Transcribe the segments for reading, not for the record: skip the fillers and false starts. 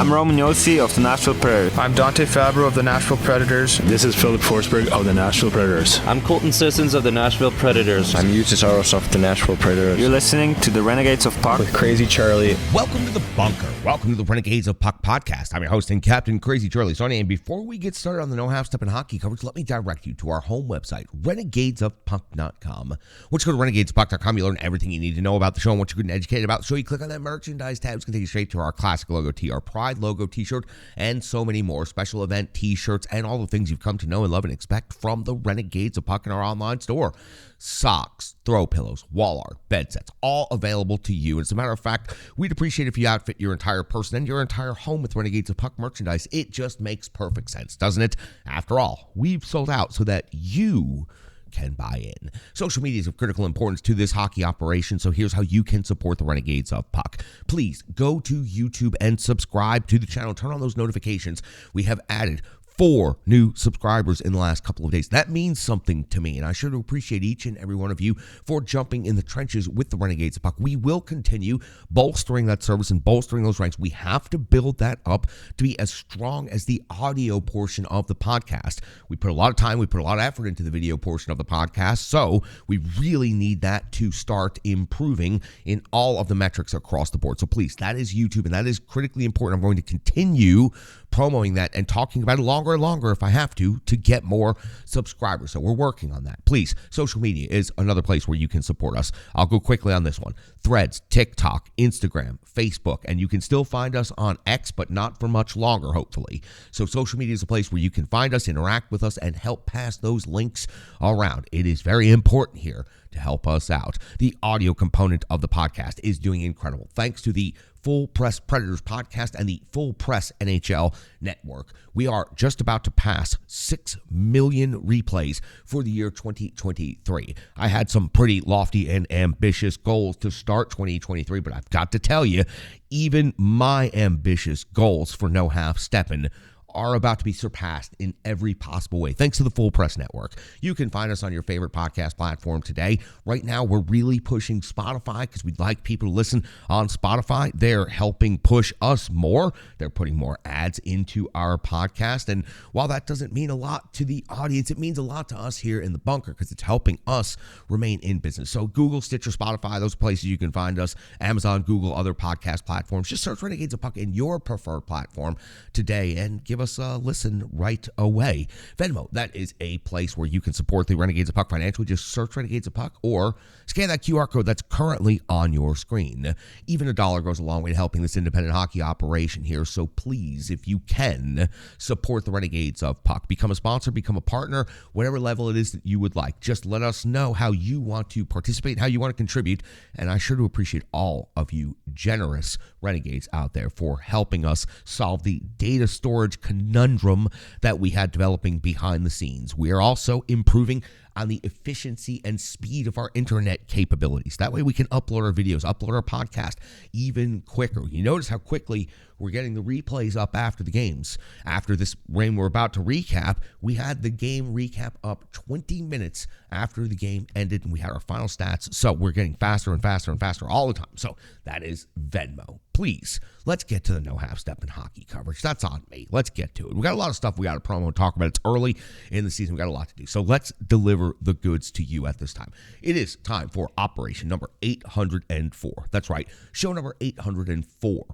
I'm Roman Yossi of the Nashville Predators. I'm Dante Fabro of the Nashville Predators. This is Philip Forsberg of the Nashville Predators. I'm Colton Sissons of the Nashville Predators. I'm Eustace Aros of the Nashville Predators. You're listening to the Renegades of Puck with Crazy Charlie. Welcome to the bunker. Welcome to the Renegades of Puck podcast. I'm your host and Captain Crazy Charlie Saunier. And before we get started on the No Half Step in hockey coverage, let me direct you to our home website, renegadesofpuck.com. Once you go to renegadesofpuck.com, you learn everything you need to know about the show and what you're good and educated about. So you click on that merchandise tab, it's going to take you straight to our classic logo tee, our Pride logo t-shirt, and so many more special event t-shirts and all the things you've come to know and love and expect from the Renegades of Puck in our online store. Socks, throw pillows, wall art, bed sets, all available to you. As a matter of fact, we'd appreciate if you outfit your entire person and your entire home with Renegades of Puck merchandise. It just makes perfect sense, doesn't it? After all, we've sold out so that you can buy in. Social media is of critical importance to this hockey operation, so here's how you can support the Renegades of Puck. Please go to YouTube and subscribe to the channel. Turn on those notifications. We have added 4 new subscribers in the last couple of days. That means something to me, and I sure appreciate each and every one of you for jumping in the trenches with the Renegades of Puck. We will continue bolstering that service and bolstering those ranks. We have to build that up to be as strong as the audio portion of the podcast. We put a lot of time, we put a lot of effort into the video portion of the podcast, so we really need that to start improving in all of the metrics across the board. So please, that is YouTube, and that is critically important. I'm going to continue promoting that and talking about it longer and longer if I have to get more subscribers. So we're working on that. Please, social media is another place where you can support us. I'll go quickly on this one. Threads, TikTok, Instagram, Facebook, and you can still find us on X, but not for much longer, hopefully. So social media is a place where you can find us, interact with us, and help pass those links around. It is very important here to help us out. The audio component of the podcast is doing incredible. Thanks to the Full Press Predators podcast and the Full Press NHL network. We are just about to pass 6 million replays for the year 2023. I had some pretty lofty and ambitious goals to start 2023, but I've got to tell you, even my ambitious goals for No Half Steppin' are about to be surpassed in every possible way, thanks to the Full Press Network. You can find us on your favorite podcast platform today. Right now, we're really pushing Spotify because we'd like people to listen on Spotify. They're helping push us more. They're putting more ads into our podcast. And while that doesn't mean a lot to the audience, it means a lot to us here in the bunker because it's helping us remain in business. So Google, Stitcher, Spotify, those places you can find us. Amazon, Google, other podcast platforms. Just search Renegades of Puck in your preferred platform today and give us a listen right away. Venmo, that is a place where you can support the Renegades of Puck financially. Just search Renegades of Puck or scan that QR code that's currently on your screen. Even $1 goes a long way to helping this independent hockey operation here. So please, if you can, support the Renegades of Puck. Become a sponsor, become a partner, whatever level it is that you would like. Just let us know how you want to participate, how you want to contribute, and I sure do appreciate all of you generous Renegades out there for helping us solve the data storage conundrum that we had developing behind the scenes. We are also improving on the efficiency and speed of our internet capabilities. That way we can upload our videos, upload our podcast even quicker. You notice how quickly we're getting the replays up after the games. After this game we're about to recap, we had the game recap up 20 minutes after the game ended, and we had our final stats. So we're getting faster and faster and faster all the time. So that is Venmo. Please, let's get to the No Half Step in hockey coverage. That's on me. Let's get to it. We got a lot of stuff we got to promo and talk about. It's early in the season. We got a lot to do. So let's deliver the goods to you at this time. It is time for operation number 804. That's right, show number 804.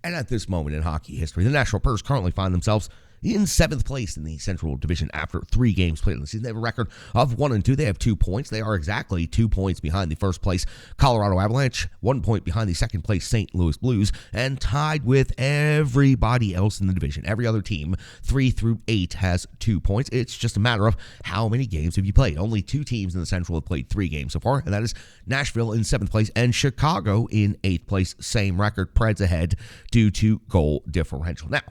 And at this moment in hockey history, the Nashville Predators currently find themselves in 7th place in the Central Division after 3 games played in the season. They have a record of 1-2. They have 2 points. They are exactly 2 points behind the first place Colorado Avalanche, 1 point behind the second place St. Louis Blues, and tied with everybody else in the division. Every other team, 3 through 8, has 2 points. It's just a matter of how many games have you played. Only 2 teams in the Central have played 3 games so far, and that is Nashville in 7th place and Chicago in 8th place. Same record, Preds ahead due to goal differential. Now,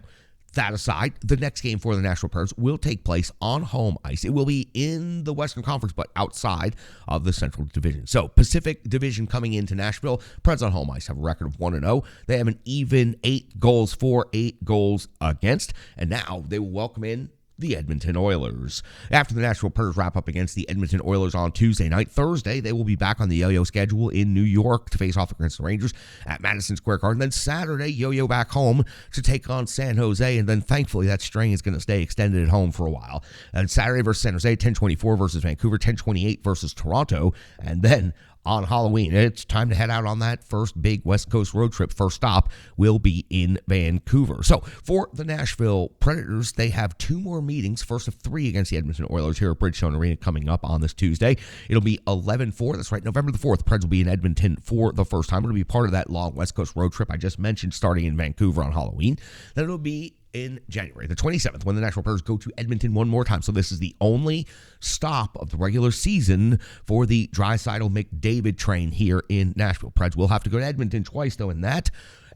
that aside, the next game for the Nashville Predators will take place on home ice. It will be in the Western Conference, but outside of the Central Division. So, Pacific Division coming into Nashville. Preds on home ice have a record of 1-0. They have an even 8 goals for, 8 goals against. And now they will welcome in the Edmonton Oilers. After the Nashville Predators wrap up against the Edmonton Oilers on Tuesday night, Thursday they will be back on the yo-yo schedule in New York to face off against the Rangers at Madison Square Garden. Then Saturday, yo-yo back home to take on San Jose, and then thankfully that string is going to stay extended at home for a while. And Saturday versus San Jose, 10:24 versus Vancouver, 10:28 versus Toronto, and then on Halloween, it's time to head out on that first big West Coast road trip. First stop will be in Vancouver. So for the Nashville Predators, they have two more meetings, first of three against the Edmonton Oilers here at Bridgestone Arena coming up on this Tuesday. It'll be 11-4. That's right, November the 4th. Preds will be in Edmonton for the first time. It'll be part of that long West Coast road trip I just mentioned, starting in Vancouver on Halloween. Then it'll be in January, the 27th, when the Nashville Predators go to Edmonton one more time. So this is the only stop of the regular season for the Draisaitl-McDavid train here in Nashville. Preds will have to go to Edmonton twice, though, and that,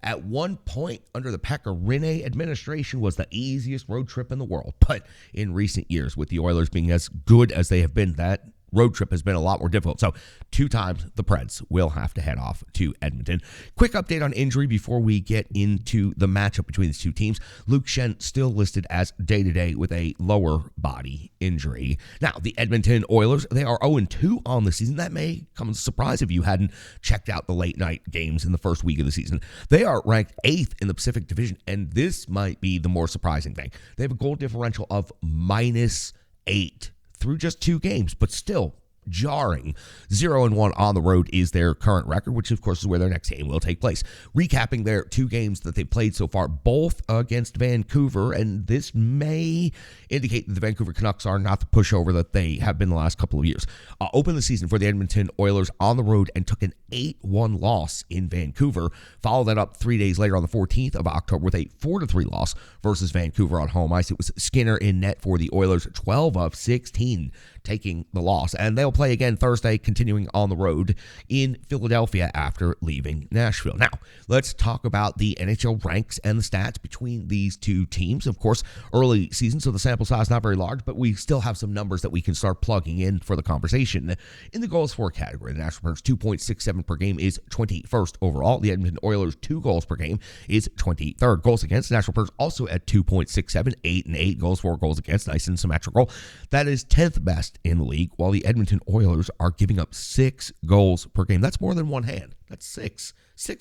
at one point under the Pekka Rinne administration, was the easiest road trip in the world. But in recent years, with the Oilers being as good as they have been, that road trip has been a lot more difficult. So two times the Preds will have to head off to Edmonton. Quick update on injury before we get into the matchup between these two teams. Luke Schenn still listed as day-to-day with a lower body injury. Now, the Edmonton Oilers, they are 0-2 on the season. That may come as a surprise if you hadn't checked out the late-night games in the first week of the season. They are ranked 8th in the Pacific Division, and this might be the more surprising thing. They have a goal differential of -8 through just 2 games, but still jarring. 0-1 on the road is their current record, which of course is where their next game will take place. Recapping their 2 games that they've played so far, both against Vancouver, and this may indicate that the Vancouver Canucks are not the pushover that they have been the last couple of years. Opened the season for the Edmonton Oilers on the road and took an 8-1 loss in Vancouver. Followed that up 3 days later on the 14th of October with a 4-3 loss versus Vancouver on home ice. It was Skinner in net for the Oilers, 12 of 16 taking the loss, and they'll play again Thursday, continuing on the road in Philadelphia after leaving Nashville. Now, let's talk about the NHL ranks and the stats between these two teams. Of course, early season, so the sample size is not very large, but we still have some numbers that we can start plugging in for the conversation. In the goals for category, the Nashville Predators 2.67 per game is 21st overall. The Edmonton Oilers 2 goals per game is 23rd. Goals against, the Nashville Predators also at 2.67, 8-8 goals for, goals against, nice and symmetrical. That is 10th best in the league, while the Edmonton Oilers are giving up 6 goals per game. That's more than one hand. That's 6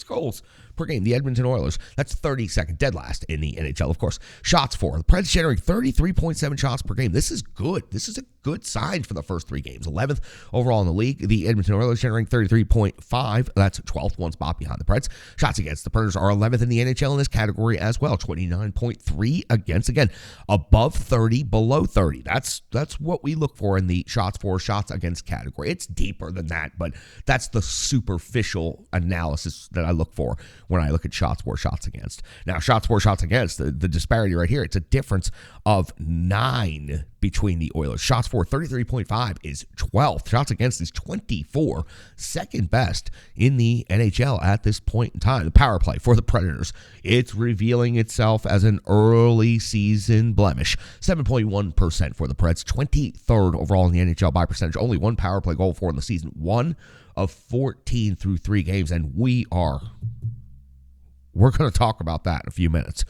goals per game. The Edmonton Oilers, that's 32nd, dead last in the NHL, of course. Shots for, the Preds generating 33.7 shots per game. This is good. This is a good sign for the first 3 games. 11th overall in the league. The Edmonton Oilers generating 33.5. That's 12th, one spot behind the Preds. Shots against, the Predators are 11th in the NHL in this category as well. 29.3 against. Again, above 30, below 30. That's what we look for in the shots for, shots against category. It's deeper than that, but that's the superficial analysis that I look for when I look at shots for, shots against. Now, shots for, shots against, the disparity right here, it's a difference of 9 between the Oilers. Shots for, 33.5 is 12th. Shots against is 24, second best in the NHL at this point in time. The power play for the Predators, it's revealing itself as an early season blemish. 7.1% for the Preds, 23rd overall in the NHL by percentage. Only 1 power play goal for in the season. 1 of 14 through 3 games, and we're going to talk about that in a few minutes.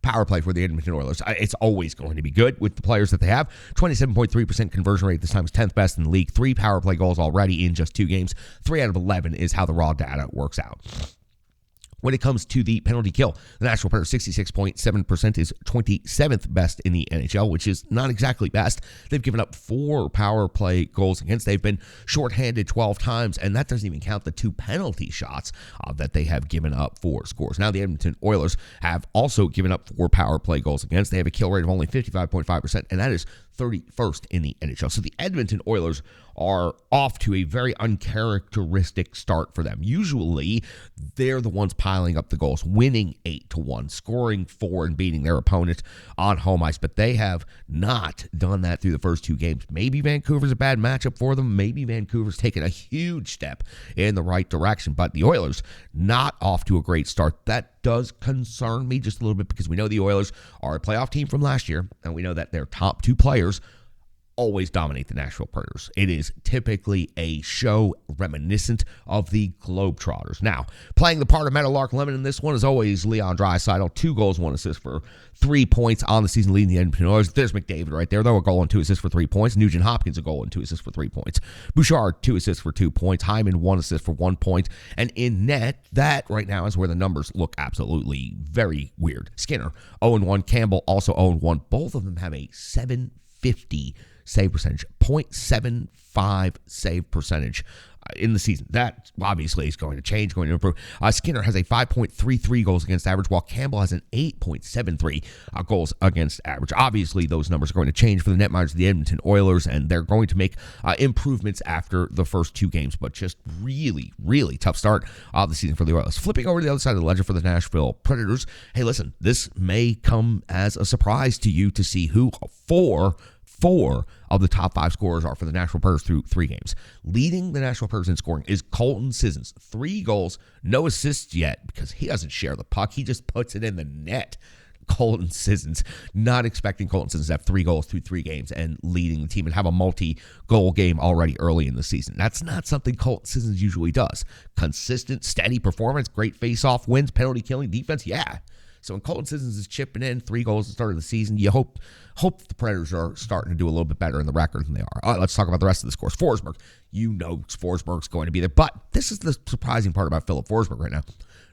Power play for the Edmonton Oilers, it's always going to be good with the players that they have. 27.3% conversion rate this time is 10th best in the league. 3 power play goals already in just 2 games. 3 out of 11 is how the raw data works out. When it comes to the penalty kill, the Nashville Predators 66.7% is 27th best in the NHL, which is not exactly best. They've given up 4 power play goals against. They've been shorthanded 12 times, and that doesn't even count the 2 penalty shots that they have given up for scores. Now, the Edmonton Oilers have also given up 4 power play goals against. They have a kill rate of only 55.5%, and that is 31st in the NHL. So the Edmonton Oilers are off to a very uncharacteristic start for them. Usually, they're the ones piling up the goals, winning 8-1, scoring 4 and beating their opponent on home ice, but they have not done that through the first 2 games. Maybe Vancouver's a bad matchup for them. Maybe Vancouver's taken a huge step in the right direction, but the Oilers not off to a great start. That does concern me just a little bit because we know the Oilers are a playoff team from last year, and we know that their top 2 players always dominate the Nashville Predators. It is typically a show reminiscent of the Globetrotters. Now, playing the part of Meadowlark Lemon in this one is always Leon Draisaitl. 2 goals, 1 assist for 3 points on the season, leading the Edmonton Oilers. There's McDavid right there, though, a goal and 2 assists for 3 points. Nugent Hopkins, a goal and 2 assists for 3 points. Bouchard, 2 assists for 2 points. Hyman, 1 assist for 1 point. And in net, that right now is where the numbers look absolutely very weird. Skinner, 0-1. Campbell, also 0-1. Both of them have a .750 save percentage, .75 save percentage in the season. That obviously is going to change, going to improve. Skinner has a 5.33 goals against average, while Campbell has an 8.73 goals against average. Obviously, those numbers are going to change for the netminders of the Edmonton Oilers, and they're going to make improvements after the first 2 games, but just really, really tough start of the season for the Oilers. Flipping over to the other side of the ledger for the Nashville Predators, hey, listen, this may come as a surprise to you to see who four of the top 5 scorers are for the Nashville Predators through 3 games. Leading the Nashville Predators in scoring is Colton Sissons. 3 goals, no assists yet because he doesn't share the puck. He just puts it in the net. Colton Sissons, not expecting Colton Sissons to have 3 goals through 3 games and leading the team and have a multi-goal game already early in the season. That's not something Colton Sissons usually does. Consistent, steady performance, great face-off wins, penalty killing, defense, yeah. So when Colton Sissons is chipping in 3 goals at the start of the season, you hope the Predators are starting to do a little bit better in the record than they are. All right, let's talk about the rest of the scores. Forsberg, you know Forsberg's going to be there. But this is the surprising part about Philip Forsberg right now.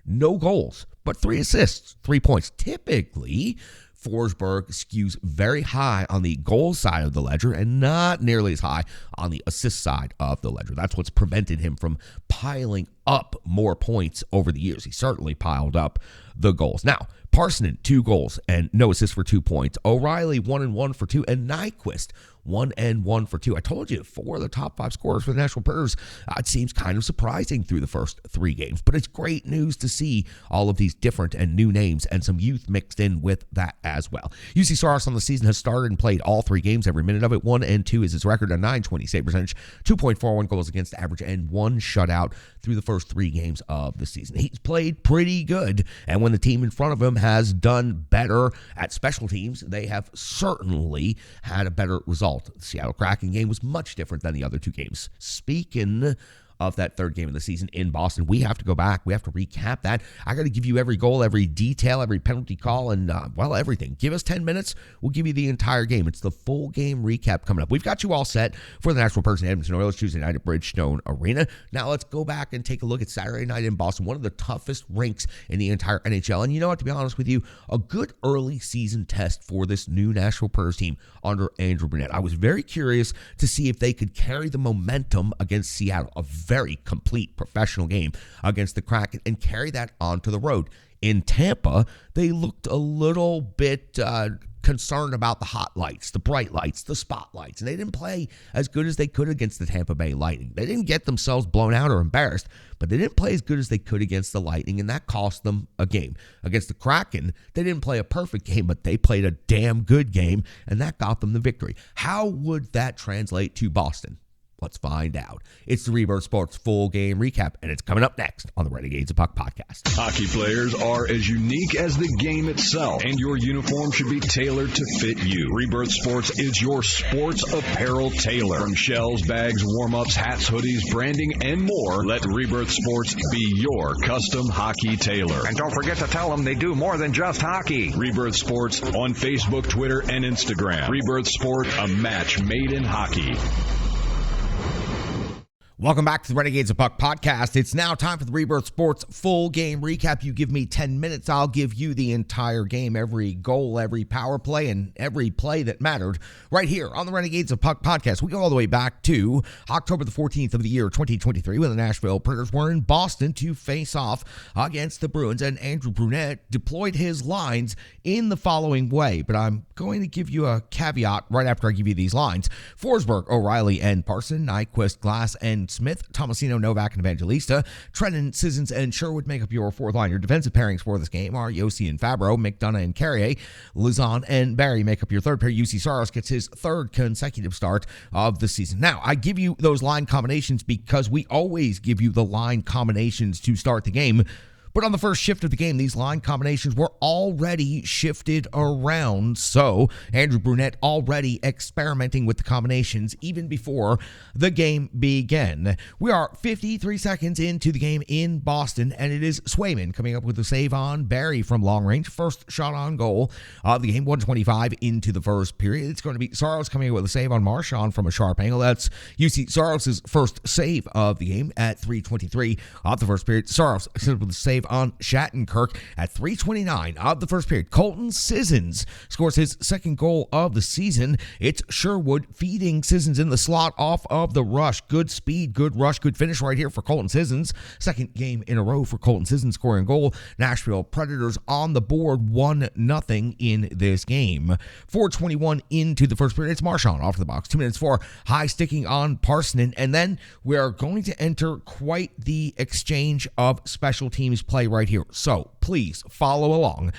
No goals, but 3 assists, 3 points. Typically, Forsberg skews very high on the goal side of the ledger and not nearly as high on the assist side of the ledger. That's what's prevented him from piling up more points over the years. He certainly piled up the goals. Now, Parsonen, 2 goals and no assists for 2 points. O'Reilly, 1-1 for 2. And Nyquist, 1-1 for 2. I told you, 4 of the top 5 scorers for the Nashville Predators. It seems kind of surprising through the first 3 games, but it's great news to see all of these different and new names and some youth mixed in with that as well. UC Saros on the season has started and played all 3 games, every minute of it. 1-2 is his record, a .920 save percentage, 2.41 goals against average, and 1 shutout through the first 3 games of the season. He's played pretty good, and when the team in front of him has done better at special teams, they have certainly had a better result. The Seattle Kraken game was much different than the other 2 games. Speaking of that 3rd game of the season in Boston, we have to go back. We have to recap that. I got to give you every goal, every detail, every penalty call, and, everything. Give us 10 minutes. We'll give you the entire game. It's the full game recap coming up. We've got you all set for the Nashville Predators and Edmonton Oilers Tuesday night at Bridgestone Arena. Now let's go back and take a look at Saturday night in Boston, one of the toughest rinks in the entire NHL. And you know what, to be honest with you, a good early season test for this new Nashville Predators team under Andrew Brunette. I was very curious to see if they could carry the momentum against Seattle, a very complete professional game against the Kraken, and carry that onto the road. In Tampa, they looked a little bit concerned about the hot lights, the bright lights, the spotlights, and they didn't play as good as they could against the Tampa Bay Lightning. They didn't get themselves blown out or embarrassed, but they didn't play as good as they could against the Lightning, and that cost them a game. Against the Kraken, they didn't play a perfect game, but they played a damn good game, and that got them the victory. How would that translate to Boston? Let's find out. It's the Rebirth Sports full game recap, and it's coming up next on the Renegades of Puck podcast. Hockey players are as unique as the game itself, and your uniform should be tailored to fit you. Rebirth Sports is your sports apparel tailor. From shells, bags, warm-ups, hats, hoodies, branding, and more, let Rebirth Sports be your custom hockey tailor. And don't forget to tell them they do more than just hockey. Rebirth Sports on Facebook, Twitter, and Instagram. Rebirth Sport, a match made in hockey. Welcome back to the Renegades of Puck podcast. It's now time for the Rebirth Sports full game recap. You give me 10 minutes, I'll give you the entire game, every goal, every power play, and every play that mattered right here on the Renegades of Puck podcast. We go all the way back to October the 14th of the year 2023 when the Nashville Predators were in Boston to face off against the Bruins, and Andrew Brunette deployed his lines in the following way, but I'm going to give you a caveat right after I give you these lines. Forsberg, O'Reilly, and Parson, Nyquist, Glass, and Smith, Tomasino, Novak, and Evangelista, Trennan, Sissons, and Sherwood make up your 4th line. Your defensive pairings for this game are Yossi and Fabro, McDonough and Carrier, Luzon and Barry make up your 3rd pair. UC Saros gets his 3rd consecutive start of the season. Now, I give you those line combinations because we always give you the line combinations to start the game, But on the first shift of the game, these line combinations were already shifted around. So Andrew Brunette already experimenting with the combinations even before the game began. We are 53 seconds into the game in Boston, and it is Swayman coming up with a save on Barry from long range. First shot on goal of the game, 125 into the first period. It's going to be Saros coming up with a save on Marchand from a sharp angle. That's UC Saros' first save of the game at 3:23 of the first period. Saros with a save on Shattenkirk at 3:29 of the first period. Colton Sissons scores his second goal of the season. It's Sherwood feeding Sissons in the slot off of the rush. Good speed, good rush, good finish right here for Colton Sissons. Second game in a row for Colton Sissons scoring goal. Nashville Predators on the board 1-0 in this game. 4:21 into the first period. It's Marchand off the box. 2 minutes for high sticking on Parsonen. And then we are going to enter quite the exchange of special teams play right here. So please follow along.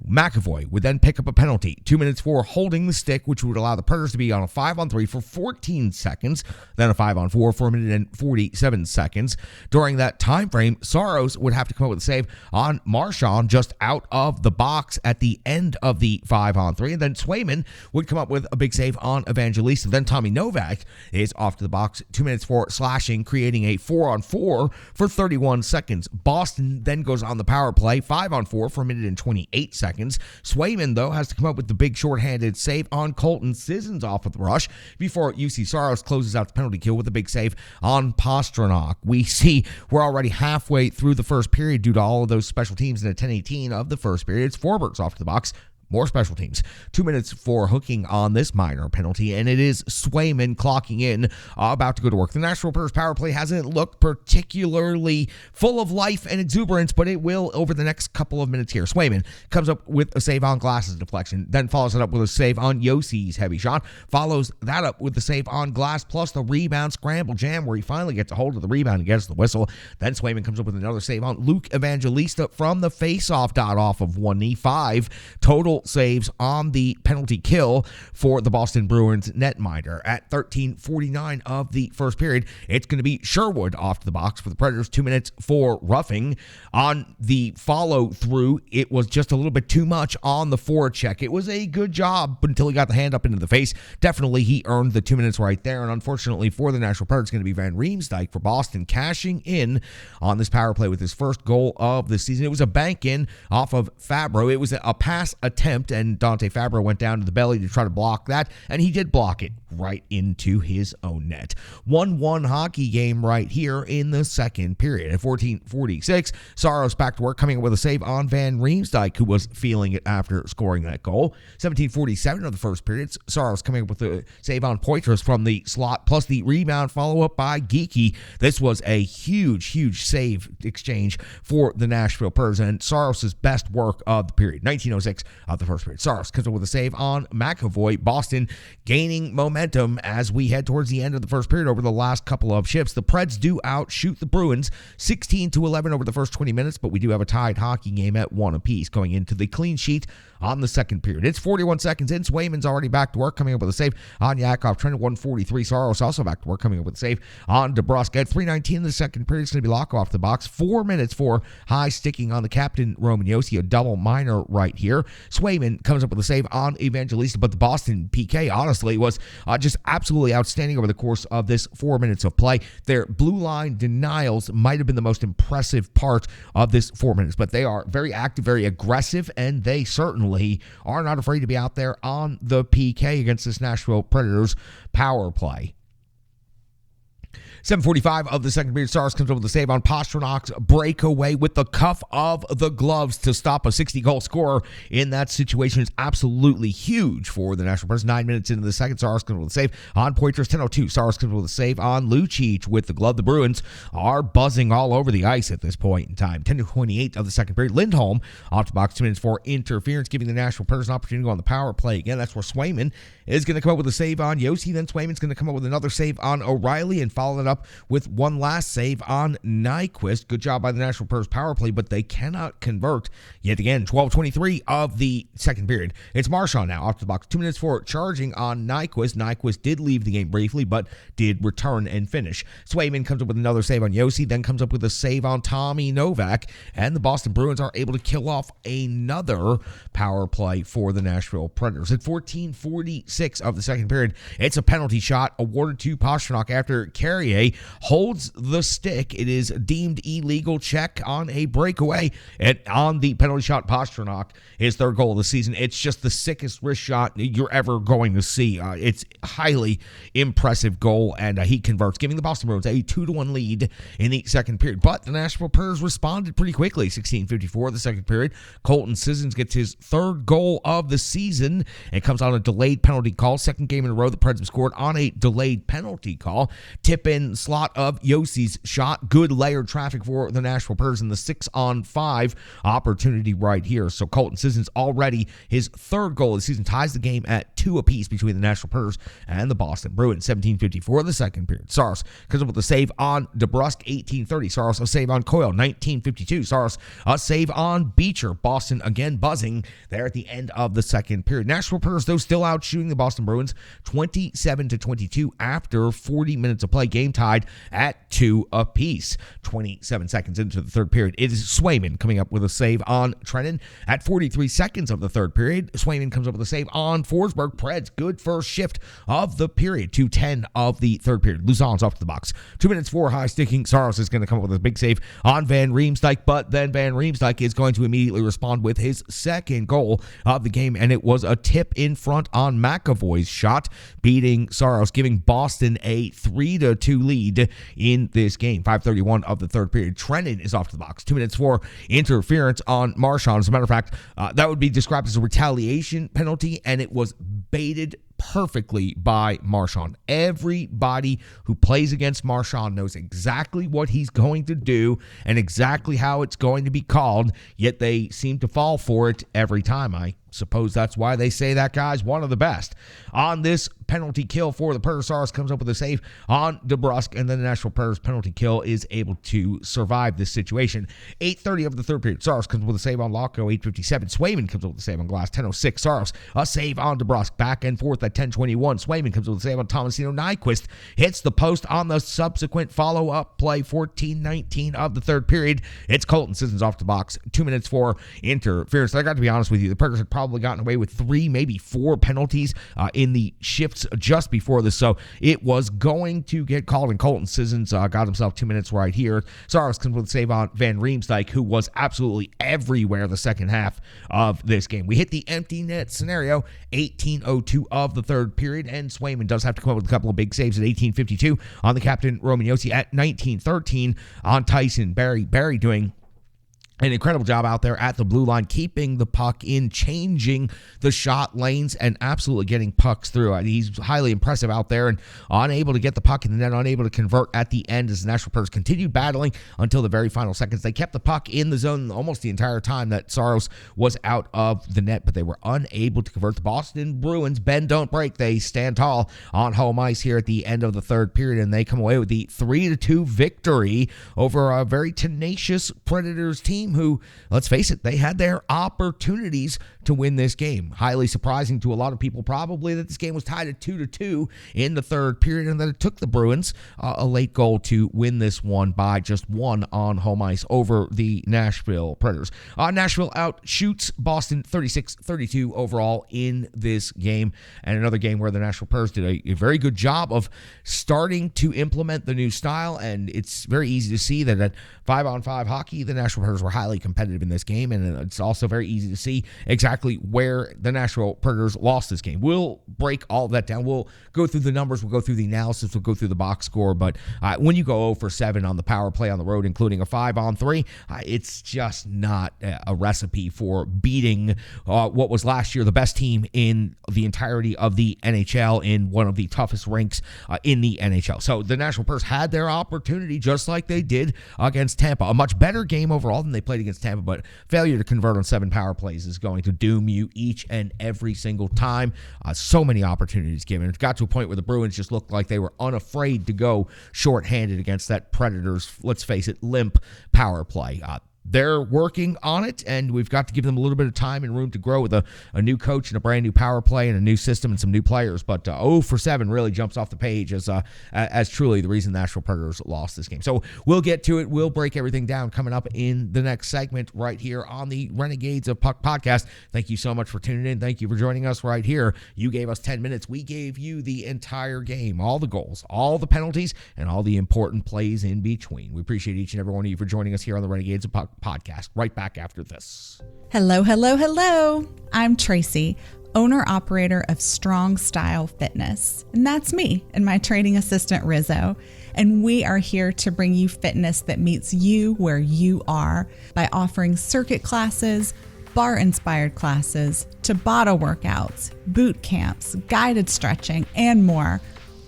McAvoy would then pick up a penalty. 2 minutes for holding the stick, which would allow the Predators to be on a 5-on-3 for 14 seconds, then a 5-on-4 for a minute and 47 seconds. During that time frame, Saros would have to come up with a save on Marchand just out of the box at the end of the 5-on-3, and then Swayman would come up with a big save on Evangelista. Then Tommy Novak is off to the box. 2 minutes for slashing, creating a 4-on-4 for 31 seconds. Boston then goes on the power play, 5-on-4 for a minute and 28 seconds. Swayman, though, has to come up with the big shorthanded save on Colton Sissons off of the rush before UC Saros closes out the penalty kill with a big save on Pastrnak. We see we're already halfway through the first period due to all of those special teams in the 10:18 of the first period. It's Forbert's off to the box. More special teams. 2 minutes for hooking on this minor penalty, and it is Swayman clocking in, about to go to work. The Nashville Predators power play hasn't looked particularly full of life and exuberance, but it will over the next couple of minutes here. Swayman comes up with a save on Glass's deflection, then follows it up with a save on Yossi's heavy shot, follows that up with the save on Glass, plus the rebound scramble jam where he finally gets a hold of the rebound and gets the whistle. Then Swayman comes up with another save on Luke Evangelista from the face-off dot off of one knee. 5 total saves on the penalty kill for the Boston Bruins netminder. At 13:49 of the first period, it's going to be Sherwood off to the box for the Predators. 2 minutes for roughing. On the follow-through, it was just a little bit too much on the forecheck. It was a good job until he got the hand up into the face. Definitely he earned the 2 minutes right there, and unfortunately for the Nashville Predators, it's going to be Van Riemsdyk for Boston cashing in on this power play with his first goal of the season. It was a bank in off of Fabro. It was a pass attempt, and Dante Fabro went down to the belly to try to block that, and he did block it right into his own net. 1-1 hockey game right here in the second period. At 14:46, Saros back to work, coming up with a save on Van Riemsdyk, who was feeling it after scoring that goal. 17:47 of the first period, Saros coming up with a save on Poitras from the slot, plus the rebound follow-up by Geeky. This was a huge save exchange for the Nashville Predators, and Saros' best work of the period. 19:06 of the first period. Saros comes up with a save on McAvoy. Boston gaining momentum as we head towards the end of the first period over the last couple of shifts. The Preds do outshoot the Bruins 16-11 over the first 20 minutes, but we do have a tied hockey game at 1 apiece going into the clean sheet on the second period. It's 41 seconds in. Swayman's already back to work, coming up with a save on Yakov. Trent at 1:43. Saros also back to work, coming up with a save on DeBrusk. At 3:19 in the second period, it's going to be Locke off the box. 4 minutes for high sticking on the captain, Roman Josi, a double minor right here. Swayman comes up with a save on Evangelista, but the Boston PK, honestly, was just absolutely outstanding over the course of this 4 minutes of play. Their blue line denials might have been the most impressive part of this 4 minutes, but they are very active, very aggressive, and they certainly are not afraid to be out there on the PK against this Nashville Predators power play. 7:45 of the second period, Saros comes up with a save on Pasternak's breakaway with the cuff of the gloves to stop a 60-goal scorer in that situation. Is absolutely huge for the Nashville Predators. 9 minutes into the second, Saros comes up with a save on Poitras. 10:02, Saros comes up with a save on Lucic with the glove. The Bruins are buzzing all over the ice at this point in time. 10:28 of the second period, Lindholm off the box, 2 minutes for interference, giving the Nashville Predators an opportunity to go on the power play again. That's where Swayman is going to come up with a save on Josi. Then Swayman's going to come up with another save on O'Reilly and follow that up with one last save on Nyquist. Good job by the Nashville Predators power play, but they cannot convert yet again. 12:23 of the second period. It's Marchand now off the box. 2 minutes for charging on Nyquist. Nyquist did leave the game briefly, but did return and finish. Swayman comes up with another save on Yossi, then comes up with a save on Tommy Novak, and the Boston Bruins are able to kill off another power play for the Nashville Predators. At 14:46 of the second period, it's a penalty shot awarded to Pastrnak after Carrier holds the stick. It is deemed illegal. Check on a breakaway, and on the penalty shot, Pastrnak, his third goal of the season. It's just the sickest wrist shot you're ever going to see. It's highly impressive goal, and he converts, giving the Boston Bruins a 2-1 lead in the second period. But the Nashville Predators responded pretty quickly. 16:54 of the second period. Colton Sissons gets his third goal of the season and comes on a delayed penalty call. Second game in a row the Preds have scored on a delayed penalty call. Tip in slot of Yossi's shot. Good layered traffic for the Nashville Predators in the 6-on-5 opportunity right here. So Colton Sissons already his third goal of the season ties the game at 2 apiece between the Nashville Predators and the Boston Bruins. 17:54 of the second period. Saros comes up with a save on DeBrusk. 18:30. Saros a save on Coyle. 19:52. Saros a save on Beecher. Boston again buzzing there at the end of the second period. Nashville Predators, though, still out shooting the Boston Bruins 27-22 after 40 minutes of play. Game tied at 2 apiece. 27 seconds into the third period. It is Swayman coming up with a save on Trennan. At 43 seconds of the third period, Swayman comes up with a save on Forsberg. Preds, good first shift of the period. 2:10 of the third period. Luzon's off to the box. 2 minutes for high sticking. Saros is going to come up with a big save on Van Riemsdyk, but then Van Riemsdyk is going to immediately respond with his second goal of the game, and it was a tip in front on McAvoy's shot, beating Saros, giving Boston a 3-2 lead in this game. 5:31 of the third period. Trennan is off to the box. 2 minutes for interference on Marchand. As a matter of fact, that would be described as a retaliation penalty, and it was baited perfectly by Marchand. Everybody who plays against Marchand knows exactly what he's going to do and exactly how it's going to be called, yet they seem to fall for it every time. I suppose that's why they say that guy's one of the best. On this penalty kill for the Predators, Saros comes up with a save on DeBrusk, and then the Nashville Predators penalty kill is able to survive this situation. 8:30 of the third period. Saros comes with a save on Locko. 8:57. Swayman comes up with a save on Glass. 10:06. Saros a save on DeBrusk. Back and forth at 10:21. Swayman comes with a save on Tomasino. Nyquist hits the post on the subsequent follow-up play. 14:19 of the third period. It's Colton Sissons off the box. 2 minutes for interference. I got to be honest with you. The Predators had probably gotten away with 3, maybe 4 penalties in the shifts just before this, so it was going to get called, and Colton Sissons got himself 2 minutes right here. Saros comes with a save on Van Riemsdyk, who was absolutely everywhere the second half of this game. We hit the empty net scenario. 18:02 of the third period, and Swayman does have to come up with a couple of big saves at 18:52 on the captain Roman Josi. At 19:13 on Tyson Barrie. Barrie doing an incredible job out there at the blue line, keeping the puck in, changing the shot lanes, and absolutely getting pucks through. He's highly impressive out there and unable to get the puck in the net, unable to convert at the end as the Nashville Predators continued battling until the very final seconds. They kept the puck in the zone almost the entire time that Saros was out of the net, but they were unable to convert. The Boston Bruins, bend don't break. They stand tall on home ice here at the end of the third period, and they come away with the 3-2 victory over a very tenacious Predators team who, let's face it, they had their opportunities to win this game. Highly surprising to a lot of people probably that this game was tied at 2-2 in the third period, and that it took the Bruins a late goal to win this one by just 1 on home ice over the Nashville Predators. Nashville outshoots Boston 36-32 overall in this game, and another game where the Nashville Predators did a very good job of starting to implement the new style, and it's very easy to see that at 5-on-5 hockey, the Nashville Predators were highly competitive in this game, and it's also very easy to see exactly where the Nashville Predators lost this game. We'll break all of that down. We'll go through the numbers. We'll go through the analysis. We'll go through the box score, but when you go 0-for-7 on the power play on the road, including a 5-on-3, it's just not a recipe for beating what was last year the best team in the entirety of the NHL in one of the toughest rinks in the NHL. So the Nashville Predators had their opportunity just like they did against Tampa. A much better game overall than they they played against Tampa, but failure to convert on 7 power plays is going to doom you each and every single time. So many opportunities given. It got to a point where the Bruins just looked like they were unafraid to go shorthanded against that Predators, let's face it, limp power play. They're working on it, and we've got to give them a little bit of time and room to grow with a new coach and a brand new power play and a new system and some new players. But 0 for 7 really jumps off the page as truly the reason the Nashville Predators lost this game. So we'll get to it. We'll break everything down coming up in the next segment right here on the Renegades of Puck podcast. Thank you so much for tuning in. Thank you for joining us right here. You gave us 10 minutes. We gave you the entire game, all the goals, all the penalties, and all the important plays in between. We appreciate each and every one of you for joining us here on the Renegades of Puck podcast. Right back after this. Hello, hello, hello. I'm Tracy, owner-operator of Strong Style Fitness. And that's me and my training assistant, Rizzo. And we are here to bring you fitness that meets you where you are by offering circuit classes, bar-inspired classes, Tabata workouts, boot camps, guided stretching, and more,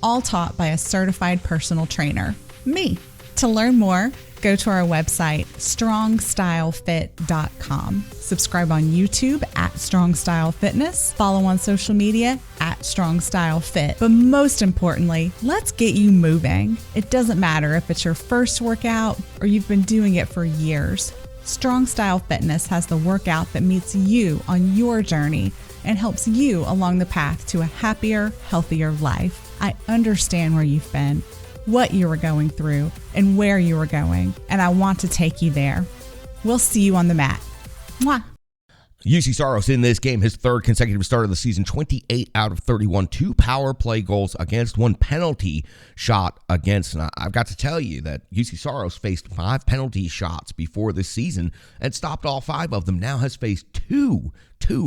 all taught by a certified personal trainer, me. To learn more, go to our website, strongstylefit.com. Subscribe on YouTube at Strong Style Fitness. Follow on social media at Strong Style Fit. But most importantly, let's get you moving. It doesn't matter if it's your first workout or you've been doing it for years. Strong Style Fitness has the workout that meets you on your journey and helps you along the path to a happier, healthier life. I understand where you've been, what you were going through, and where you were going, and I want to take you there. We'll see you on the mat. Mwah. UC Saros in this game, his third consecutive start of the season, 28 out of 31, 2 power play goals against, 1 penalty shot against. And I've got to tell you that UC Saros faced 5 penalty shots before this season and stopped all 5 of them. Now has faced 2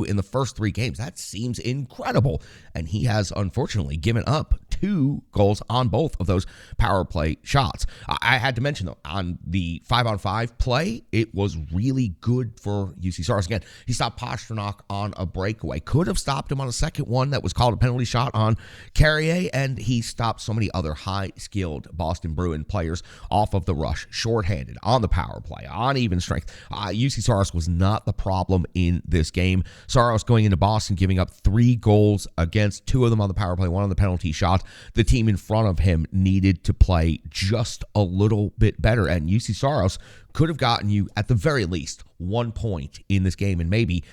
in the first 3 games. That seems incredible. And he has unfortunately given up 2 goals on both of those power play shots. I had to mention, though, on the 5-on-5 play, it was really good for UC Saros. Again, he stopped Pasternak on a breakaway. Could have stopped him on a second one that was called a penalty shot on Carrier, and he stopped so many other high-skilled Boston Bruin players off of the rush, shorthanded, on the power play, on even strength. UC Saros was not the problem in this game. Saros going into Boston, giving up 3 goals against, 2 of them on the power play, 1 on the penalty shot. The team in front of him needed to play just a little bit better, and UC Saros could have gotten you, at the very least, 1 point in this game and maybe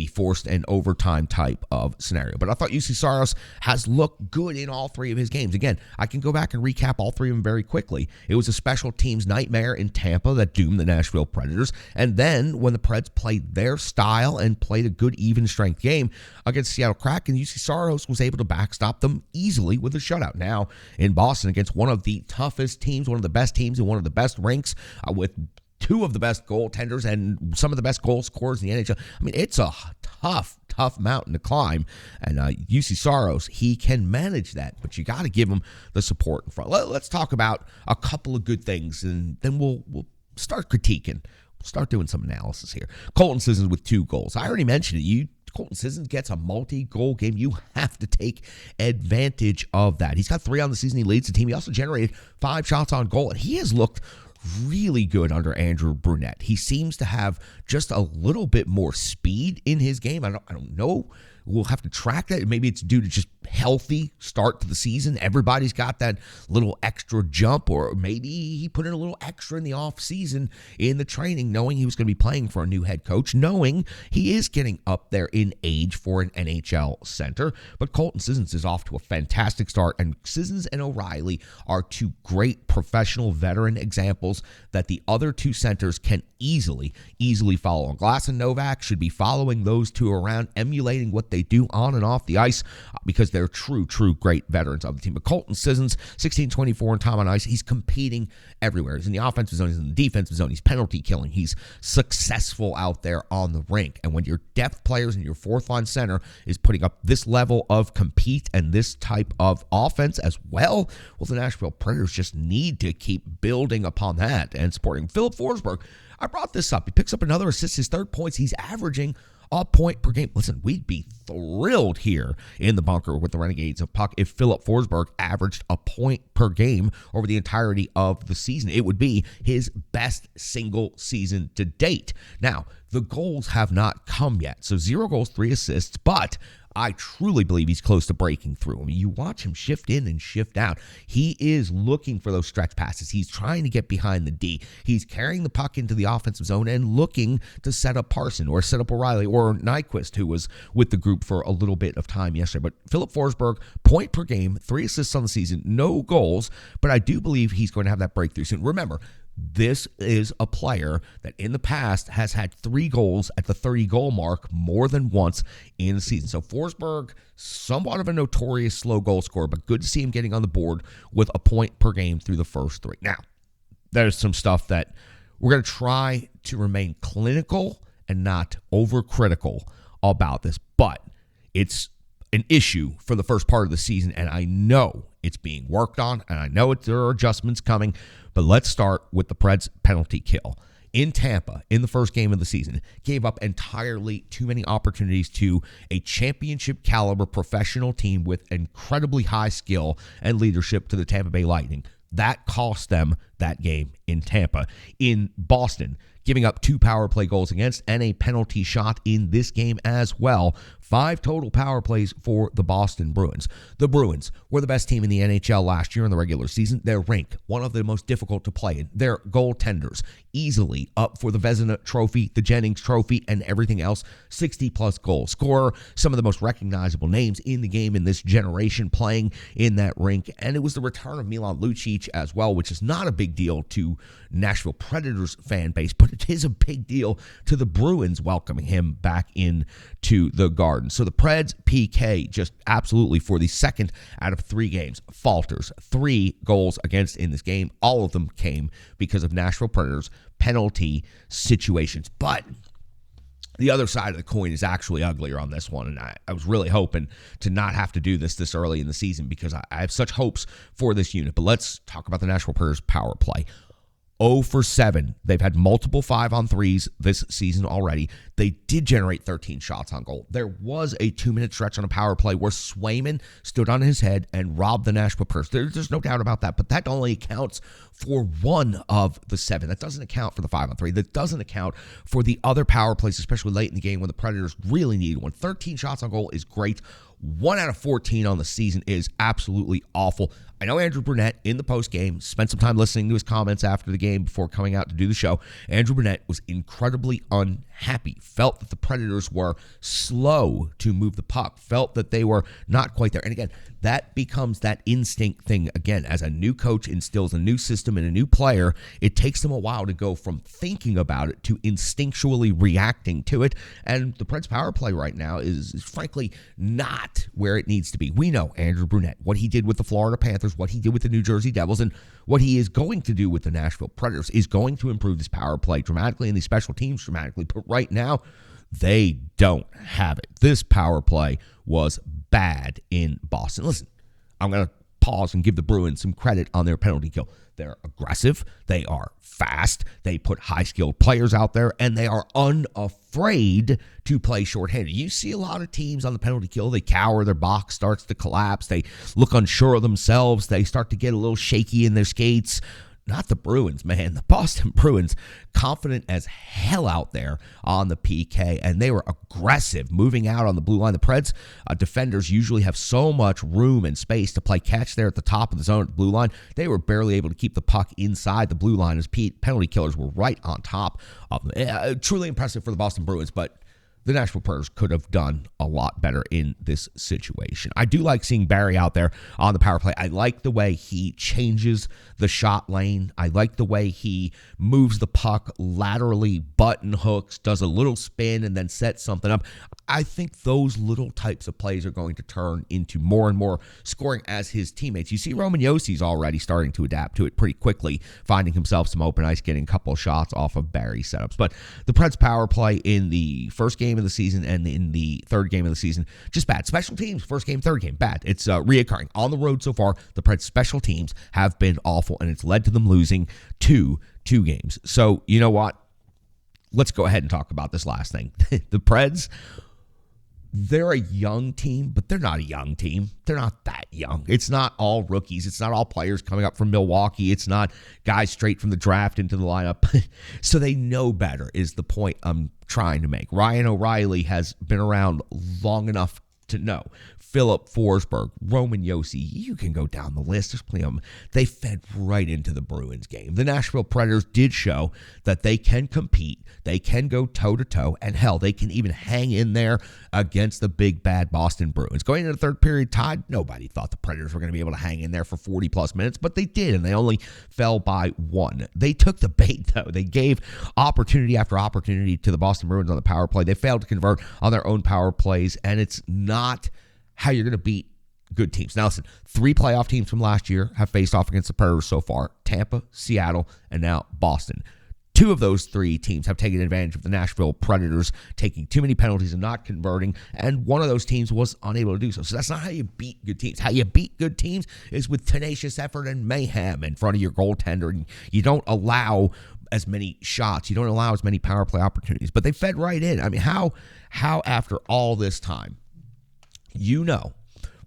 forced an overtime type of scenario. But I thought UC Saros has looked good in all 3 of his games. Again, I can go back and recap all 3 of them very quickly. It was a special teams nightmare in Tampa that doomed the Nashville Predators. And then when the Preds played their style and played a good even strength game against Seattle Kraken, UC Saros was able to backstop them easily with a shutout. Now in Boston against one of the toughest teams, one of the best teams and one of the best rinks, with 2 of the best goaltenders and some of the best goal scorers in the NHL. I mean, it's a tough mountain to climb. And UC Saros, he can manage that, but you got to give him the support in front. Let's talk about a couple of good things, and then we'll start critiquing. We'll start doing some analysis here. Colton Sissons with 2 goals. I already mentioned it. Colton Sissons gets a multi-goal game. You have to take advantage of that. He's got 3 on the season. He leads the team. He also generated 5 shots on goal, and he has looked really good under Andrew Brunette. He seems to have just a little bit more speed in his game. I don't know. We'll have to track that. Maybe it's due to just healthy start to the season. Everybody's got that little extra jump, or maybe he put in a little extra in the off season in the training, knowing he was going to be playing for a new head coach, knowing he is getting up there in age for an NHL center. But Colton Sissons is off to a fantastic start, and Sissons and O'Reilly are 2 great professional veteran examples that the other 2 centers can easily follow. Glass and Novak should be following those 2 around, emulating what they do on and off the ice, because they're true great veterans of the team. But Colton Sissons, 16-24 in time on ice. He's competing everywhere. He's in the offensive zone. He's in the defensive zone. He's penalty killing. He's successful out there on the rink. And when your depth players and your 4th-line center is putting up this level of compete and this type of offense as well, the Nashville Predators just need to keep building upon that and supporting. Philip Forsberg, I brought this up. He picks up another assist, his 3rd points. He's averaging a point per game. Listen, we'd be thrilled here in the bunker with the Renegades of Puck if Philip Forsberg averaged a point per game over the entirety of the season. It would be his best single season to date. Now, the goals have not come yet. So 0 goals, 3 assists, but I truly believe he's close to breaking through. I mean, you watch him shift in and shift out. He is looking for those stretch passes. He's trying to get behind the D. He's carrying the puck into the offensive zone and looking to set up Parson or set up O'Reilly or Nyquist, who was with the group for a little bit of time yesterday. But Philip Forsberg, point per game, 3 assists on the season, no goals, but I do believe he's going to have that breakthrough soon. Remember, this is a player that in the past has had 3 goals at the 30-goal mark more than once in the season. So Forsberg, somewhat of a notorious slow goal scorer, but good to see him getting on the board with a point per game through the first 3. Now, there's some stuff that we're going to try to remain clinical and not overcritical about this, but it's an issue for the first part of the season, and I know it's being worked on, and I know there are adjustments coming, but let's start with the Preds penalty kill. In Tampa, in the first game of the season, gave up entirely too many opportunities to a championship-caliber professional team with incredibly high skill and leadership to the Tampa Bay Lightning. That cost them that game in Tampa. In Boston, giving up 2 power play goals against and a penalty shot in this game as well. 5 total power plays for the Boston Bruins. The Bruins were the best team in the NHL last year in the regular season. Their rink, one of the most difficult to play in. Their goaltenders, easily up for the Vezina Trophy, the Jennings Trophy, and everything else. 60-plus goal scorer, some of the most recognizable names in the game in this generation playing in that rink. And it was the return of Milan Lucic as well, which is not a big deal to Nashville Predators fan base, but it is a big deal to the Bruins welcoming him back into the Garden. So the Preds PK just absolutely for the second out of 3 games falters. 3 goals against in this game. All of them came because of Nashville Predators penalty situations. But the other side of the coin is actually uglier on this one, and I was really hoping to not have to do this early in the season because I have such hopes for this unit. But let's talk about the Nashville Predators power play. 0 for 7. They've had multiple 5-on-3s this season already. They did generate 13 shots on goal. There was a 2-minute stretch on a power play where Swayman stood on his head and robbed the Nashville Predators. There's no doubt about that, but that only accounts for 1 of the 7. That doesn't account for the 5-on-3. That doesn't account for the other power plays, especially late in the game when the Predators really need one. 13 shots on goal is great. 1 out of 14 on the season is absolutely awful. I know Andrew Brunette in the postgame spent some time listening to his comments after the game before coming out to do the show. Andrew Brunette was incredibly unhappy, felt that the Predators were slow to move the puck, felt that they were not quite there. And again, that becomes that instinct thing again. As a new coach instills a new system in a new player, it takes them a while to go from thinking about it to instinctually reacting to it. And the Preds power play right now is frankly not where it needs to be. We know Andrew Brunette, what he did with the Florida Panthers, what he did with the New Jersey Devils, and what he is going to do with the Nashville Predators is going to improve this power play dramatically and these special teams dramatically. But right now, they don't have it. This power play was bad in Boston. Listen, I'm going to pause and give the Bruins some credit on their penalty kill. They're aggressive. They are fast. They put high-skilled players out there, and they are unafraid to play shorthanded. You see a lot of teams on the penalty kill. They cower. Their box starts to collapse. They look unsure of themselves. They start to get a little shaky in their skates. Not the Bruins, man. The Boston Bruins, confident as hell out there on the PK, and they were aggressive, moving out on the blue line. The Preds defenders usually have so much room and space to play catch there at the top of the zone at the blue line. They were barely able to keep the puck inside the blue line as penalty killers were right on top of them. Truly impressive for the Boston Bruins, but the Nashville Predators could have done a lot better in this situation. I do like seeing Barry out there on the power play. I like the way he changes the shot lane. I like the way he moves the puck laterally, button hooks, does a little spin, and then sets something up. I think those little types of plays are going to turn into more and more scoring as his teammates. You see Roman Yossi's already starting to adapt to it pretty quickly, finding himself some open ice, getting a couple of shots off of Barry setups. But the Preds power play in the first game of the season and in the third game of the season, just bad. Special teams, first game, third game, bad. It's reoccurring. On the road so far, the Preds special teams have been awful, and it's led to them losing two games. So, you know what? let's go ahead and talk about this last thing. The Preds, they're a young team, but they're not a young team. They're not that young. It's not all rookies. It's not all players coming up from Milwaukee. It's not guys straight from the draft into the lineup. So they know better is the point I'm trying to make. Ryan O'Reilly has been around long enough to know. Philip Forsberg, Roman Josi, you can go down the list. There's plenty of them. They fed right into the Bruins game. The Nashville Predators did show that they can compete. They can go toe-to-toe, and hell, they can even hang in there against the big, bad Boston Bruins. Going into the third period tied, nobody thought the Predators were going to be able to hang in there for 40-plus minutes, but they did, and they only fell by one. They took the bait, though. They gave opportunity after opportunity to the Boston Bruins on the power play. They failed to convert on their own power plays, and it's not how you're going to beat good teams. Now, listen, 3 playoff teams from last year have faced off against the Predators so far. Tampa, Seattle, and now Boston. 2 of those 3 teams have taken advantage of the Nashville Predators taking too many penalties and not converting, and one of those teams was unable to do so. So that's not how you beat good teams. How you beat good teams is with tenacious effort and mayhem in front of your goaltender, and you don't allow as many shots. You don't allow as many power play opportunities. But they fed right in. I mean, how after all this time, you know,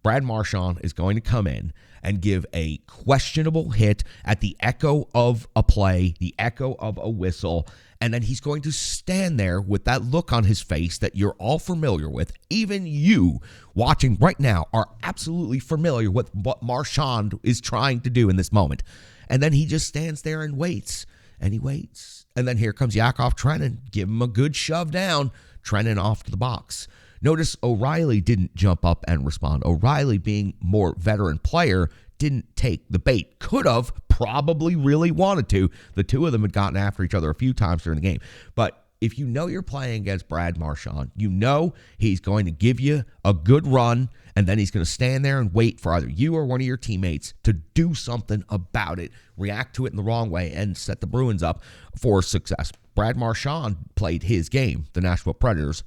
Brad Marchand is going to come in and give a questionable hit at the echo of a play, the echo of a whistle, and then he's going to stand there with that look on his face that you're all familiar with. Even you watching right now are absolutely familiar with what Marchand is trying to do in this moment. And then he just stands there and waits, and he waits. And then here comes Yakov Trenin. Give him a good shove down. Trenin off to the box. Notice O'Reilly didn't jump up and respond. O'Reilly, being more veteran player, didn't take the bait. Could have, probably really wanted to. The 2 of them had gotten after each other a few times during the game. But if you know you're playing against Brad Marchand, you know he's going to give you a good run, and then he's going to stand there and wait for either you or one of your teammates to do something about it, react to it in the wrong way, and set the Bruins up for success. Brad Marchand played his game. The Nashville Predators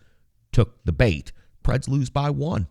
took the bait. Preds lose by 1.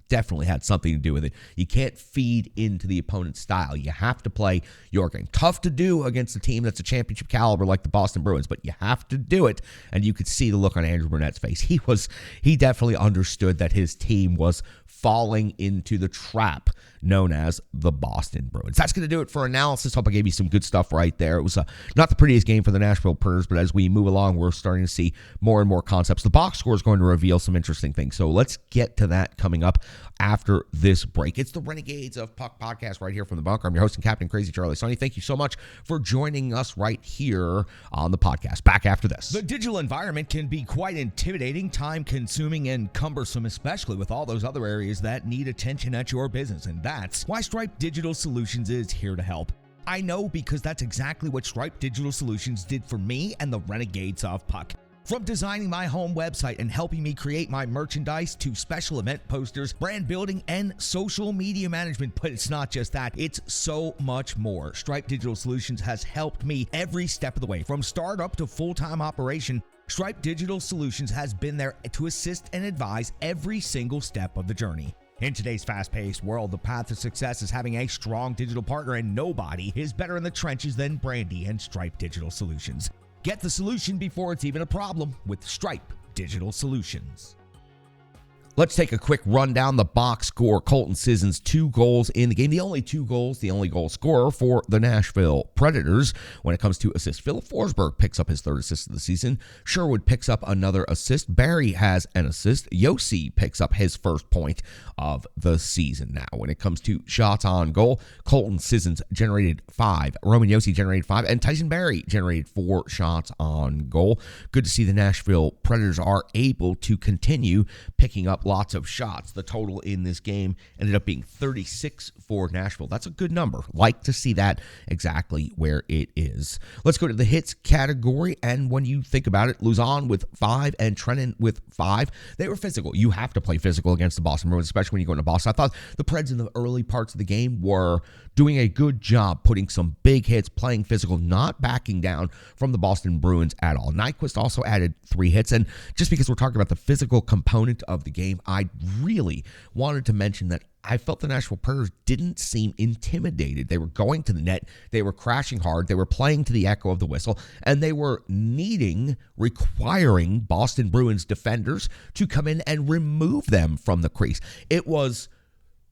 Definitely had something to do with it. You can't feed into the opponent's style. You have to play your game. Tough to do against a team that's a championship caliber like the Boston Bruins, but you have to do it. And you could see the look on Andrew Burnett's face. He definitely understood that his team was falling into the trap known as the Boston Bruins. That's going to do it for analysis. Hope I gave you some good stuff right there. It was not the prettiest game for the Nashville Predators, but as we move along, we're starting to see more and more concepts. The box score is going to reveal some interesting things, so let's get to that coming up after this break. It's the Renegades of Puck podcast right here from the bunker. I'm your host and Captain Crazy Charlie Saunier. Thank you so much for joining us right here on the podcast. Back after this. The digital environment can be quite intimidating, time-consuming, and cumbersome, especially with all those other areas that need attention at your business, and that's why Stripe Digital Solutions is here to help. I know, because that's exactly what Stripe Digital Solutions did for me and the Renegades of Puck. From designing my home website and helping me create my merchandise to special event posters, brand building, and social media management. But it's not just that, it's so much more. Stripe Digital Solutions has helped me every step of the way. From startup to full-time operation, Stripe Digital Solutions has been there to assist and advise every single step of the journey. In today's fast-paced world, the path to success is having a strong digital partner, and nobody is better in the trenches than Brandy and Stripe Digital Solutions. Get the solution before it's even a problem with Stripe Digital Solutions. Let's take a quick run down the box score. Colton Sissons, 2 goals in the game. The only 2 goals, the only goal scorer for the Nashville Predators. When it comes to assists, Philip Forsberg picks up his 3rd assist of the season. Sherwood picks up another assist. Barry has an assist. Josi picks up his 1st point of the season. Now, when it comes to shots on goal, Colton Sissons generated 5. Roman Josi generated 5. And Tyson Barrie generated 4 shots on goal. Good to see the Nashville Predators are able to continue picking up lots of shots. The total in this game ended up being 36 for Nashville. That's a good number. Like to see that exactly where it is. Let's go to the hits category. And when you think about it, Luzon with 5 and Trenin with 5, they were physical. You have to play physical against the Boston Bruins, especially when you go into Boston. I thought the Preds in the early parts of the game were doing a good job putting some big hits, playing physical, not backing down from the Boston Bruins at all. Nyquist also added 3 hits. And just because we're talking about the physical component of the game, game, I really wanted to mention that I felt the Nashville Predators didn't seem intimidated. They were going to the net. They were crashing hard. They were playing to the echo of the whistle, and they were requiring Boston Bruins defenders to come in and remove them from the crease. It was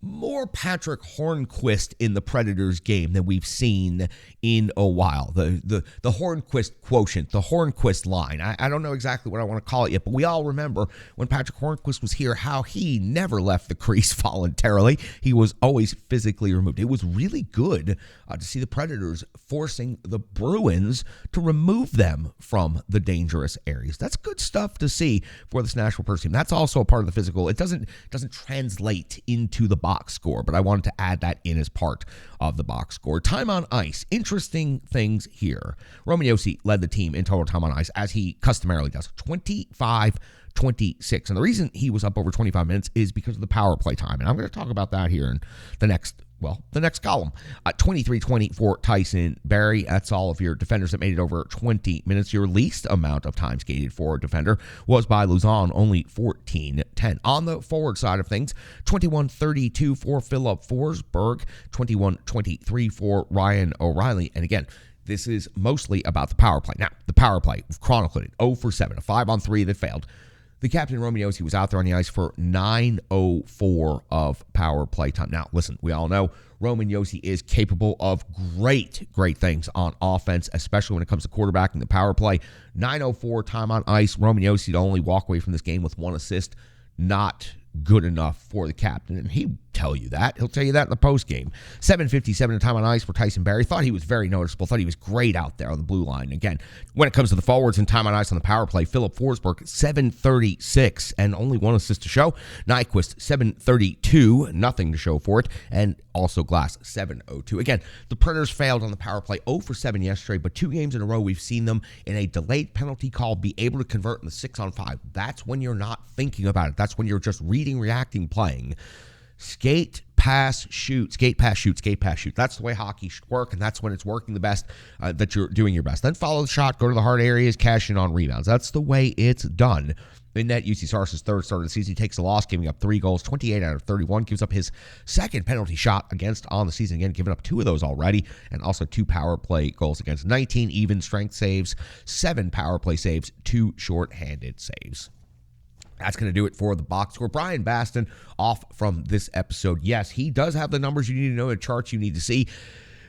more Patrick Hornquist in the Predators game than we've seen in a while. The Hornquist quotient, the Hornquist line. I don't know exactly what I want to call it yet, but we all remember when Patrick Hornquist was here, how he never left the crease voluntarily. He was always physically removed. It was really good to see the Predators forcing the Bruins to remove them from the dangerous areas. That's good stuff to see for this Nashville Predators team. That's also a part of the physical. It doesn't translate into the box score, but I wanted to add that in as part of the box score. Time on ice. Interesting things here. Roman Josi led the team in total time on ice, as he customarily does, 25-26. And the reason he was up over 25 minutes is because of the power play time. And I'm going to talk about that here in the next column. 23-20 for Tyson Barrie. That's all of your defenders that made it over 20 minutes. Your least amount of time skated for a defender was by Luzon, only 14-10. On the forward side of things, 21-32 for Philip Forsberg, 21-23 for Ryan O'Reilly. And again, this is mostly about the power play. Now, the power play, we've chronicled it, 0 for 7, a 5-on-3 that failed. The captain, Roman Josi, was out there on the ice for 9:04 of power play time. Now, listen, we all know Roman Josi is capable of great things on offense, especially when it comes to quarterbacking the power play. 9:04 time on ice. Roman Josi to only walk away from this game with 1 assist. Not good enough for the captain, and he'll tell you that. He'll tell you that in the postgame. 7:57 time on ice for Tyson Barrie. Thought he was very noticeable. Thought he was great out there on the blue line. Again, when it comes to the forwards and time on ice on the power play, Philip Forsberg, 7:36 and only 1 assist to show. Nyquist, 7:32, nothing to show for it. And also Glass, 7:02. Again, the Predators failed on the power play 0 for 7 yesterday, but 2 games in a row we've seen them in a delayed penalty call be able to convert in the 6-on-5. That's when you're not thinking about it. That's when you're just reading, reacting, playing. Skate, pass, shoot, skate, pass, shoot, skate, pass, shoot. That's the way hockey should work, and that's when it's working the best, that you're doing your best. Then follow the shot, go to the hard areas, cash in on rebounds. That's the way it's done. In net, UC Saros' third start of the season, he takes a loss, giving up 3 goals, 28 out of 31, gives up his second penalty shot against on the season, again, giving up 2 of those already, and also 2 power play goals against. 19 even strength saves, 7 power play saves, 2 shorthanded saves. That's going to do it for the box score. Brian Baston off from this episode. Yes, he does have the numbers you need to know, the charts you need to see.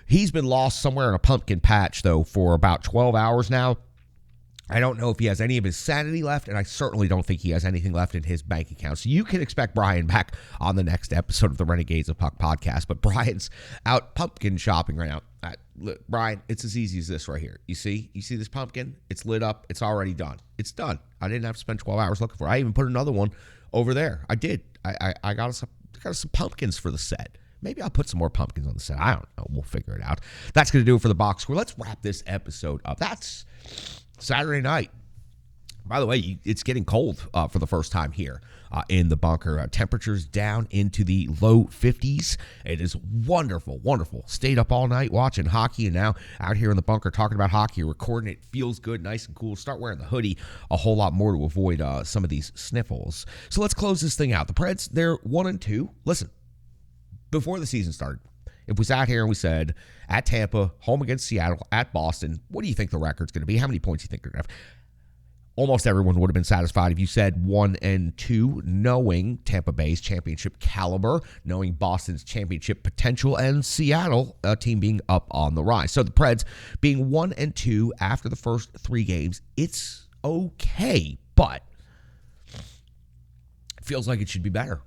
He's been lost somewhere in a pumpkin patch, though, for about 12 hours now. I don't know if he has any of his sanity left, and I certainly don't think he has anything left in his bank account. So you can expect Brian back on the next episode of the Renegades of Puck podcast. But Brian's out pumpkin shopping right now. Look, Brian, it's as easy as this right here. You see this pumpkin? It's lit up. It's already done. It's done. I didn't have to spend 12 hours looking for it. I even put another one over there. I did. I got us some pumpkins for the set. Maybe I'll put some more pumpkins on the set. I don't know. We'll figure it out. That's going to do it for the box score. Let's wrap this episode up. That's Saturday night. By the way, it's getting cold for the first time here in the bunker. Temperatures down into the low 50s. It is wonderful, wonderful. Stayed up all night watching hockey, and now out here in the bunker talking about hockey, recording it. Feels good, nice and cool. Start wearing the hoodie a whole lot more to avoid some of these sniffles. So let's close this thing out. The Preds, they're 1-2. Listen, before the season started, if we sat here and we said, at Tampa, home against Seattle, at Boston, what do you think the record's going to be? How many points do you think they're going to have? Almost everyone would have been satisfied if you said 1-2, knowing Tampa Bay's championship caliber, knowing Boston's championship potential, and Seattle, a team being up on the rise. So the Preds being 1-2 after the first 3 games, it's okay, but it feels like it should be better.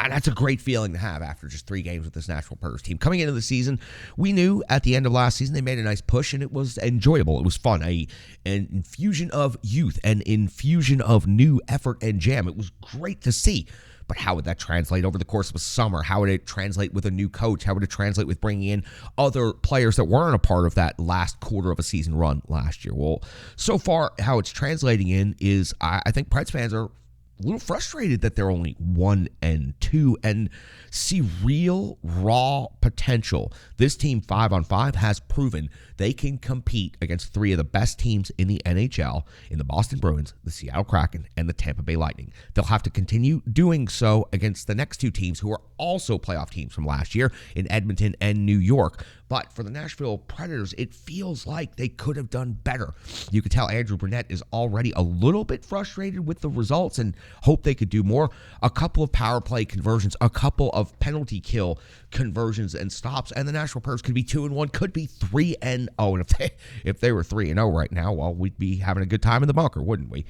And that's a great feeling to have after just 3 games with this Nashville Predators team. Coming into the season, we knew at the end of last season they made a nice push, and it was enjoyable. It was fun. An infusion of youth, an infusion of new effort and jam. It was great to see. But how would that translate over the course of a summer? How would it translate with a new coach? How would it translate with bringing in other players that weren't a part of that last quarter of a season run last year? Well, so far, how it's translating in is I think Preds fans are a little frustrated that they're only 1-2 and see real raw potential. This team 5-on-5 has proven they can compete against three of the best teams in the NHL in the Boston Bruins, the Seattle Kraken, and the Tampa Bay Lightning. They'll have to continue doing so against the next two teams who are also playoff teams from last year in Edmonton and New York. But for the Nashville Predators, it feels like they could have done better. You could tell Andrew Brunette is already a little bit frustrated with the results and hope they could do more. A couple of power play conversions, a couple of penalty kill conversions and stops, and the Nashville Predators could be 2-1, could be 3-0. And if they were 3-0 right now, well, we'd be having a good time in the bunker, wouldn't we?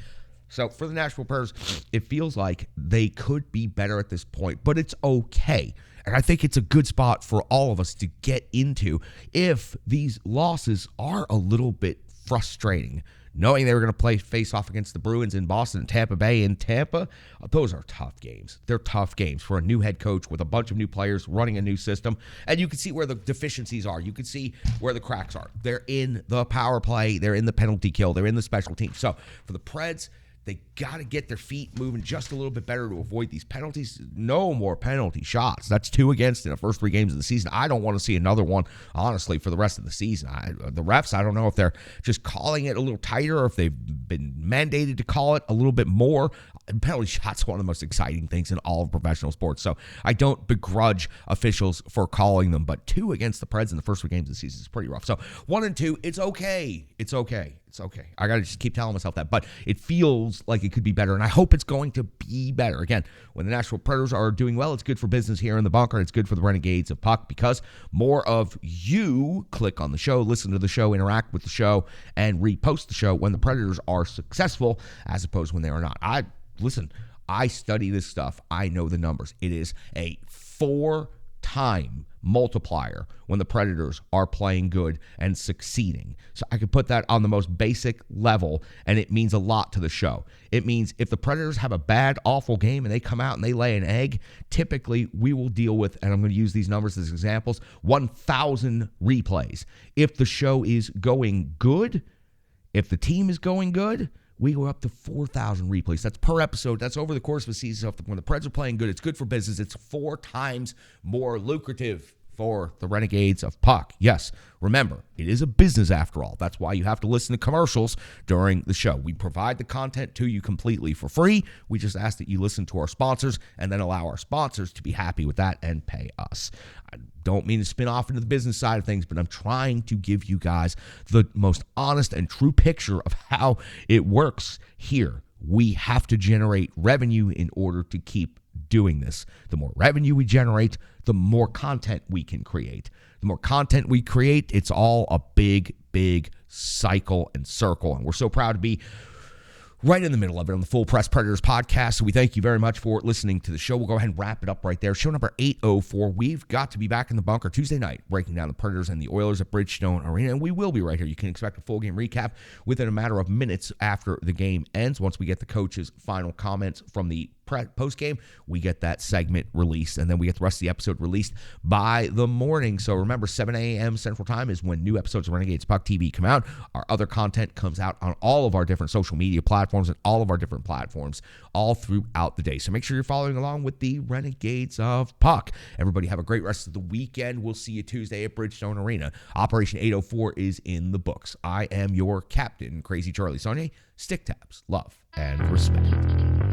So for the Nashville Predators, it feels like they could be better at this point, but it's okay. And I think it's a good spot for all of us to get into if these losses are a little bit frustrating. Knowing they were going to face off against the Bruins in Boston and Tampa Bay in Tampa, those are tough games. They're tough games for a new head coach with a bunch of new players running a new system. And you can see where the deficiencies are. You can see where the cracks are. They're in the power play. They're in the penalty kill. They're in the special teams. So for the Preds, they got to get their feet moving just a little bit better to avoid these penalties. No more penalty shots. That's 2 against in the first 3 games of the season. I don't want to see another one, honestly, for the rest of the season. The refs, I don't know if they're just calling it a little tighter or if they've been mandated to call it a little bit more. Penalty shots are one of the most exciting things in all of professional sports. So I don't begrudge officials for calling them, but 2 against the Preds in the first 3 games of the season is pretty rough. So 1 and 2, it's okay. It's okay. It's okay. I got to just keep telling myself that. But it feels like it could be better, and I hope it's going to be better. Again, when the Nashville Predators are doing well, it's good for business here in the bunker, and it's good for the Renegades of Puck because more of you click on the show, listen to the show, interact with the show, and repost the show when the Predators are successful as opposed when they are not. I study this stuff. I know the numbers. It is a 4-time multiplier when the Predators are playing good and succeeding. So I could put that on the most basic level, and it means a lot to the show. It means if the Predators have a bad, awful game and they come out and they lay an egg, typically we will deal with, and I'm going to use these numbers as examples, 1,000 replays. If the show is going good, if the team is going good, we go up to 4,000 replays. That's per episode. That's over the course of a season. So when the Preds are playing good, it's good for business. It's 4 times more lucrative for the Renegades of Puck. Yes, remember, it is a business after all. That's why you have to listen to commercials during the show. We provide the content to you completely for free. We just ask that you listen to our sponsors and then allow our sponsors to be happy with that and pay us. I don't mean to spin off into the business side of things, but I'm trying to give you guys the most honest and true picture of how it works here. We have to generate revenue in order to keep doing this. The more revenue we generate, the more content we can create. The more content we create, it's all a big, big cycle and circle. And we're so proud to be right in the middle of it on the Full Press Predators podcast. So we thank you very much for listening to the show. We'll go ahead and wrap it up right there. Show number 804. We've got to be back in the bunker Tuesday night, breaking down the Predators and the Oilers at Bridgestone Arena. And we will be right here. You can expect a full game recap within a matter of minutes after the game ends. Once we get the coach's final comments from the post-game, we get that segment released, and then we get the rest of the episode released by the morning. So remember, 7 a.m. Central Time is when new episodes of Renegades Puck TV come out. Our other content comes out on all of our different social media platforms and all of our different platforms all throughout the day. So make sure you're following along with the Renegades of Puck. Everybody have a great rest of the weekend. We'll see you Tuesday at Bridgestone Arena. Operation 804 is in the books. I am your captain, Crazy Charlie Saunier. Stick taps, love, and respect.